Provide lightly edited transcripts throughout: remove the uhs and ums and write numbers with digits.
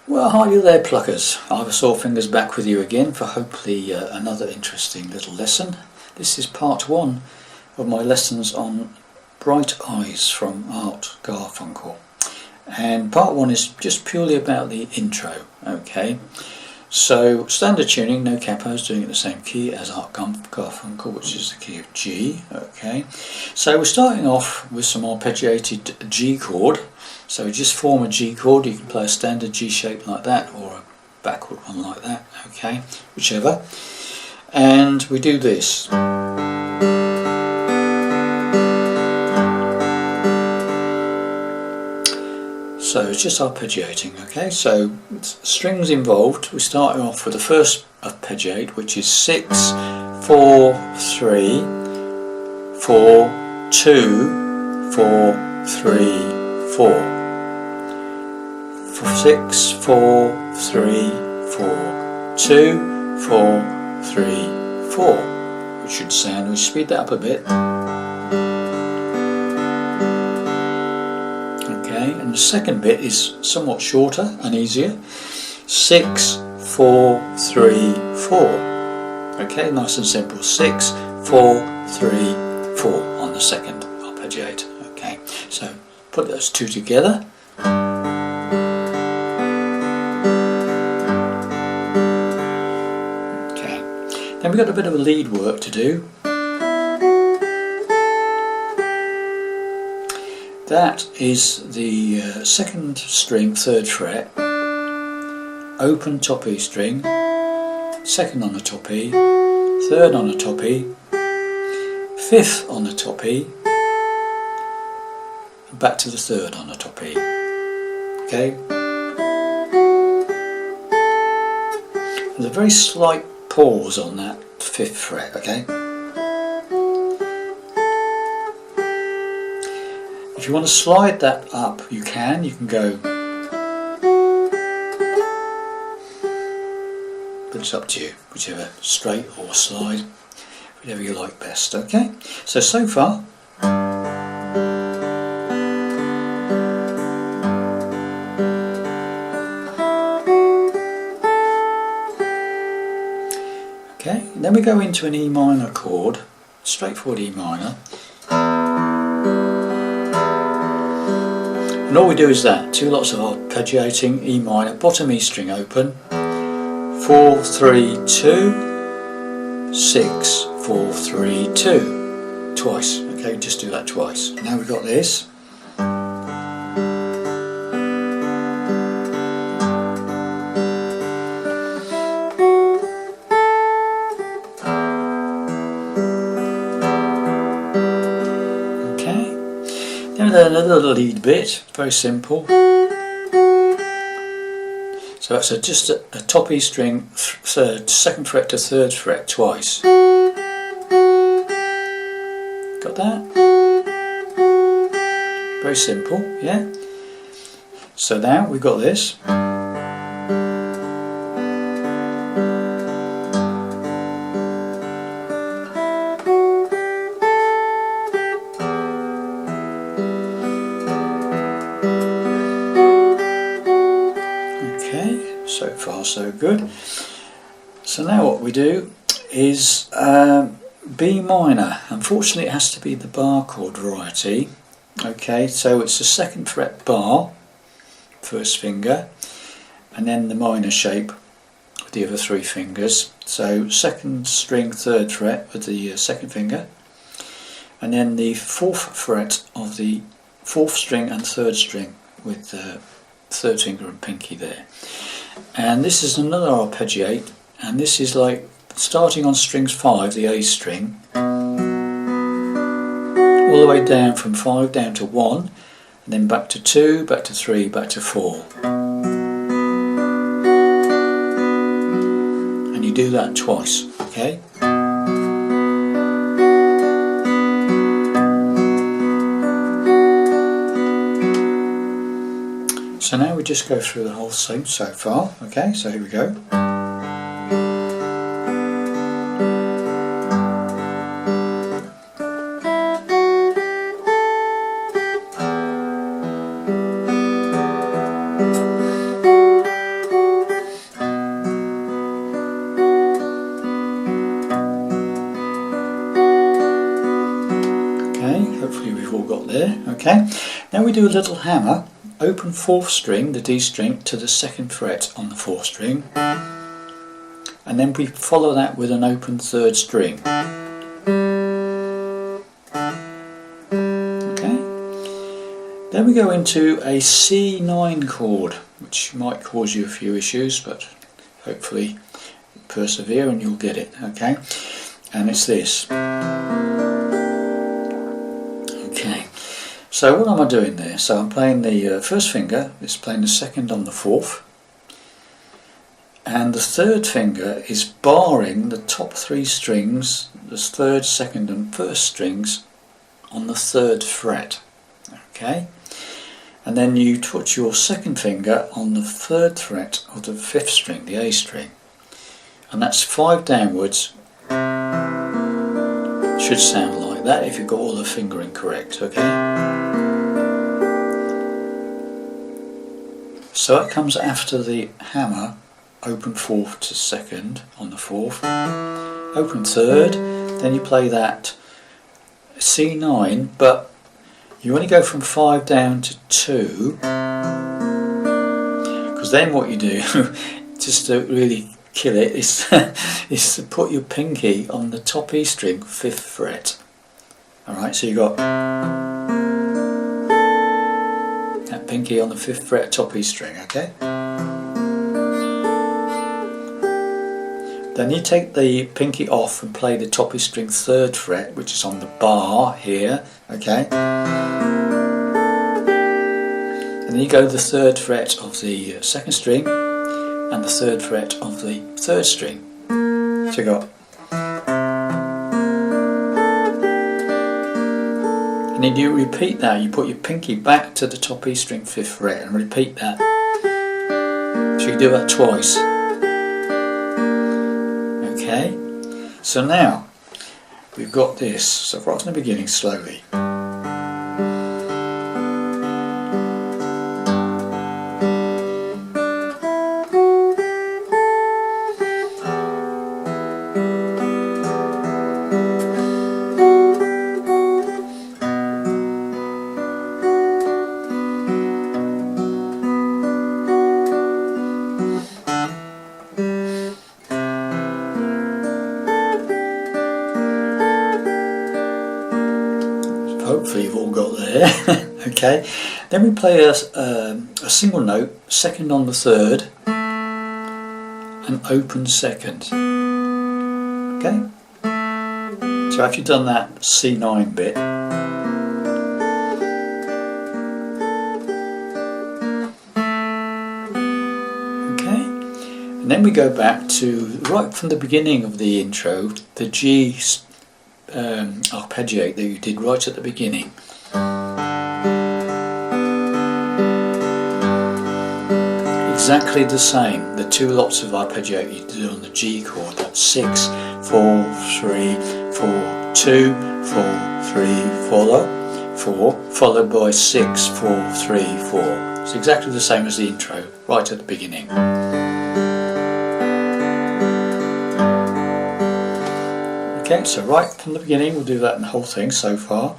Well, hi you there, pluckers. Ivor Sawfingers back with you again for hopefully another interesting little lesson. This is part one of my lessons on Bright Eyes from Art Garfunkel. And part one is just purely about the intro, okay? So, standard tuning, no capos, doing it the same key as Art Garfunkel, which is the key of G, okay? So we're starting off with some arpeggiated G chord. So we just form a G chord. You can play a standard G shape like that or a backward one like that, okay, whichever. And we do this. So it's just arpeggiating, okay. So strings involved. We're starting off with the first arpeggiate, which is 6, 4, 3, 4, 2, 4, 3, 4. 6, 4, 3, 4, 2, 4, 3, 4. Which should sound, we speed that up a bit. Okay, and the second bit is somewhat shorter and easier. 6, 4, 3, 4. Okay, nice and simple. 6, 4, 3, 4 on the second arpeggiate. Okay, so put those two together. Then we've got a bit of a lead work to do. That is the second string, 3rd fret, open top E string, 2nd on the top E, 3rd on the top E, 5th on the top E, and back to the 3rd on the top E. Okay? There's a very slight pause on that 5th fret, okay? If you want to slide that up, you can go, but it's up to you, whichever, straight or slide, whatever you like best, okay? So far, okay, then we go into an E minor chord, straightforward E minor, and all we do is that, 2 lots of arpeggiating, E minor, bottom E string open, 4, 3, 2, 6, 4, 3, 2, twice, okay, just do that twice. Now we've got this. Then another lead bit, very simple. So that's just a top E string, 2nd fret to 3rd fret twice. Got that? Very simple, yeah? So now we've got this. So far so good. So now what we do is B minor. Unfortunately it has to be the bar chord variety. Okay, so it's the 2nd fret bar, 1st finger, and then the minor shape with the other 3 fingers. So 2nd string, 3rd fret with the 2nd finger, and then the 4th fret of the 4th string and 3rd string with the 3rd finger and pinky there. And this is another arpeggiate, and this is like starting on strings 5, the A string, all the way down from 5 down to 1, and then back to 2, back to 3, back to 4. And you do that twice, okay? So now we just go through the whole thing so far, okay, so here we go. Then we do a little hammer, open 4th string, the D string, to the 2nd fret on the 4th string, and then we follow that with an open 3rd string. Okay. Then we go into a C9 chord, which might cause you a few issues, but hopefully persevere and you'll get it. Okay, and it's this. Okay, so what am I doing there? So I'm playing the first finger, it's playing the 2nd on the 4th, and the 3rd finger is barring the top 3 strings, the 3rd, 2nd and 1st strings on the 3rd fret. Okay, and then you touch your 2nd finger on the 3rd fret of the 5th string, the A string, and that's 5 downwards. Should sound like that if you've got all the fingering correct. Okay, so that comes after the hammer, open 4th to 2nd on the 4th, open 3rd, then you play that C9, but you only go from 5 down to 2, because then what you do, just to really kill it, is, is to put your pinky on the top E string, 5th fret. Alright, so you got that pinky on the 5th fret, top E string, okay? Then you take the pinky off and play the top E string 3rd fret, which is on the bar here, okay? And then you go to the 3rd fret of the 2nd string and the 3rd fret of the 3rd string. So you got, and then you repeat that. You put your pinky back to the top E string 5th fret and repeat that. So you do that twice. Okay. So now we've got this. So right from the beginning, slowly. Hopefully you've all got there. Okay, then we play a single note, 2nd on the 3rd, and open 2nd. Okay, so after you've done that C9 bit, okay, and then we go back to right from the beginning of the intro, the G arpeggiate that you did right at the beginning. Exactly the same, the 2 lots of arpeggiate you did on the G chord, that's 6, 4, 3, 4, 2, 4, 3, 4, 4, followed by 6, 4, 3, 4. It's exactly the same as the intro, right at the beginning. Okay, so right from the beginning, we'll do that in the whole thing so far.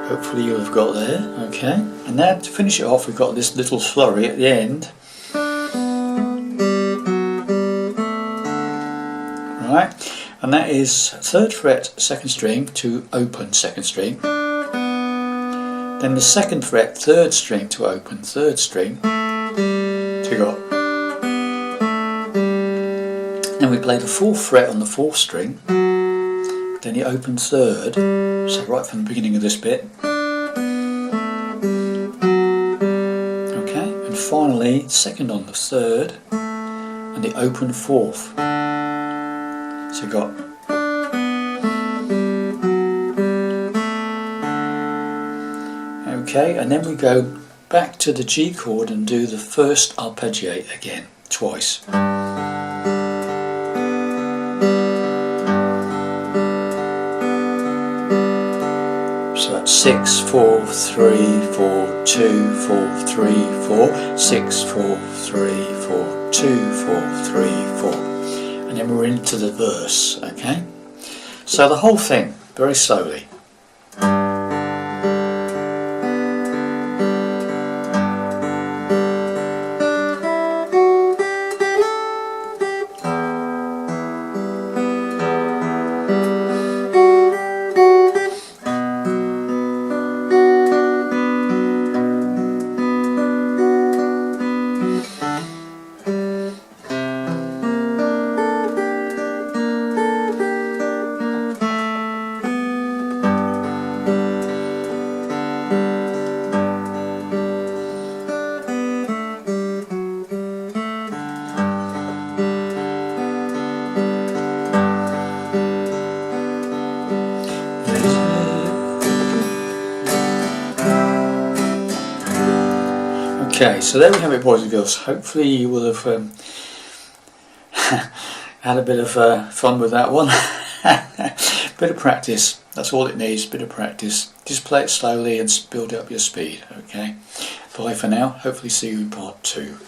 Hopefully you'll have got there, okay. And now to finish it off, we've got this little flurry at the end. Right, and that is 3rd fret 2nd string to open 2nd string. Then the 2nd fret 3rd string to open 3rd string. So you got. Then we play the 4th fret on the 4th string. Then you open 3rd, so right from the beginning of this bit. Okay, and finally 2nd on the 3rd and the open 4th. So you got. Okay, and then we go back to the G chord and do the first arpeggiate again, twice. So that's 6, 4, 3, 4, 2, 4, 3, 4, 6, 4, 3, 4, 2, 4, 3, 4. And then we're into the verse, okay? So the whole thing, very slowly. Okay, so there we have it, boys and girls. Hopefully you will have had a bit of fun with that one. Bit of practice, that's all it needs, bit of practice. Just play it slowly and build up your speed, okay? Bye for now, hopefully see you in part 2.